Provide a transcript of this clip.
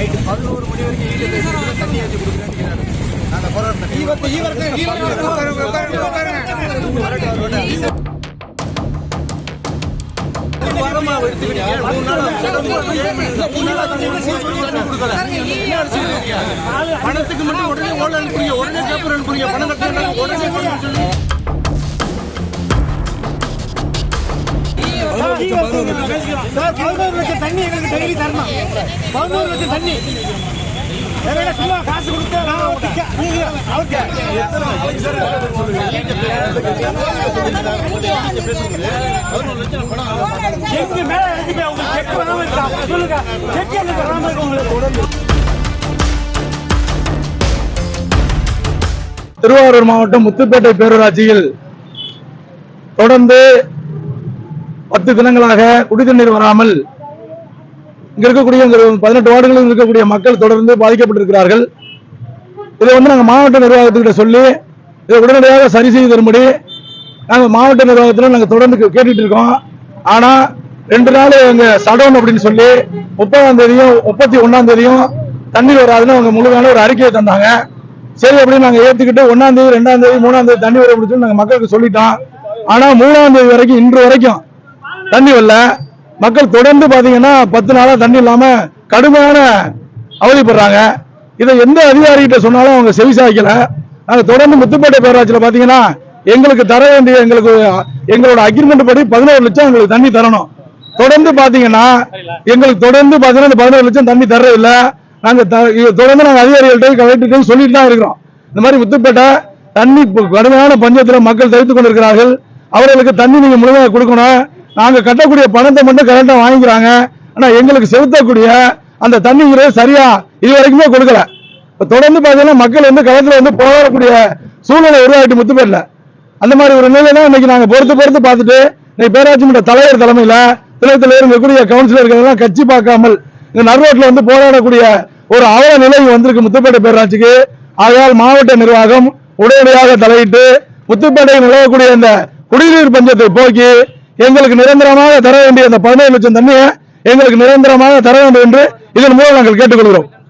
Night 11 மணி வரைக்கும் ஈடு தண்ணி ஏற்றி கொடுக்குறேன்னு நாங்கள் பணத்துக்கு மட்டும் உடனே ஓட அனுப்புறீங்க, உடனே பேப்பர் அனுப்புறீங்க, பணம் கட்டுறீங்க, உடனே சொல்லி 11 லட்சம் தண்ணி எங்களுக்கு டெய்லி தரணும். 11 லட்சம் தண்ணி சும்மா காசு கொடுத்தா திருவாரூர் மாவட்டம் முத்துப்பேட்டை பேரூராட்சியில் தொடர்ந்து 10 தினங்களாக குடிநீர் வராமல் இங்க இருக்கக்கூடிய 18 வார்டுகளில் இருக்கக்கூடிய மக்கள் தொடர்ந்து பாதிக்கப்பட்டிருக்கிறார்கள். இதை நாங்கள் மாவட்ட நிர்வாகத்துக்கிட்ட சொல்லி இதை உடனடியாக சரி செய்து தரும்படி நாங்கள் மாவட்ட நிர்வாகத்தில் நாங்கள் தொடர்ந்து கேட்டுட்டு இருக்கோம். ஆனா 2 நாள் எங்க சடவுன் அப்படின்னு சொல்லி 30ஆம் தேதியும் 31ஆம் தேதியும் தண்ணீர் வராதுன்னு அவங்க முழுமையான ஒரு அறிக்கையை தந்தாங்க. சரி அப்படின்னு நாங்கள் ஏற்றுக்கிட்டு 1ஆம் தேதி 2ஆம் தேதி 3ஆம் தேதி தண்ணி வர அப்படின்னு நாங்கள் மக்களுக்கு சொல்லிட்டோம். ஆனா 3ஆம் தேதி வரைக்கும் இன்று வரைக்கும் தண்ணி வரல. மக்கள் தொடர்ந்து பாத்தீங்கன்னா 10 நாளா தண்ணி இல்லாம கடுமையான அவதிப்படுறாங்க. இதை எந்த அதிகாரிகிட்ட சொன்னாலும் அவங்க செவிசாய்க்கல. நாங்க தொடர்ந்து முத்துப்பேட்டை பேரூராட்சியில் பாத்தீங்கன்னா எங்களுக்கு தர வேண்டிய எங்களோட அக்ரிமெண்ட் படி 11 லட்சம் எங்களுக்கு தண்ணி தரணும். தொடர்ந்து பாத்தீங்கன்னா எங்களுக்கு தொடர்ந்து பாத்தீங்கன்னா 11 லட்சம் தண்ணி தரதில்லை. நாங்க தொடர்ந்து நாங்க அதிகாரிகள்ட்ட கலெக்டர்கிட்ட சொல்லிட்டு தான் இருக்கிறோம். இந்த மாதிரி முத்துப்பேட்டை தண்ணி கடுமையான பஞ்சத்துல மக்கள் தவித்துக் கொண்டிருக்கிறார்கள். அவர்களுக்கு தண்ணி நீங்க முழுமையாக கொடுக்கணும். நாங்க கட்டக்கூடிய பணத்தை மட்டும் கரெக்டா வாங்கிக்கிறாங்க. ஆனா எங்களுக்கு செலுத்தக்கூடிய அந்த தண்ணிங்கிறது சரியா இது வரைக்குமே கொடுக்கல. தொடர்ந்து பாத்தீங்கன்னா மக்கள் களத்துல போராடக்கூடிய சூழ்நிலை உருவாகிட்டு முத்துப்பேட்டை. அந்த மாதிரி ஒரு நிலை தான் இன்னைக்கு நாங்க பொறுத்து பார்த்துட்டு இன்னைக்கு பேராட்சி மன்ற தலைவர் தலைமையில துணைத்தலைவர் இருக்கக்கூடிய கவுன்சிலர்கள் கட்சி பார்க்காமல் இந்த நடுரோட்ல போராடக்கூடிய ஒரு அவல நிலை வந்திருக்கு முத்துப்பேட்டை பேராட்சிக்கு. ஆகையால் மாவட்ட நிர்வாகம் உடனடியாக தலையிட்டு முத்துப்பேட்டையில் நிலவக்கூடிய இந்த குடிநீர் பஞ்சத்தை போக்கி எங்களுக்கு நிரந்தரமாக தர வேண்டிய அந்த 17 லட்சம் தண்ணியை எங்களுக்கு நிரந்தரமாக தர வேண்டும் என்று இதன் மூலம் நாங்கள் கேட்டுக்கொள்கிறோம்.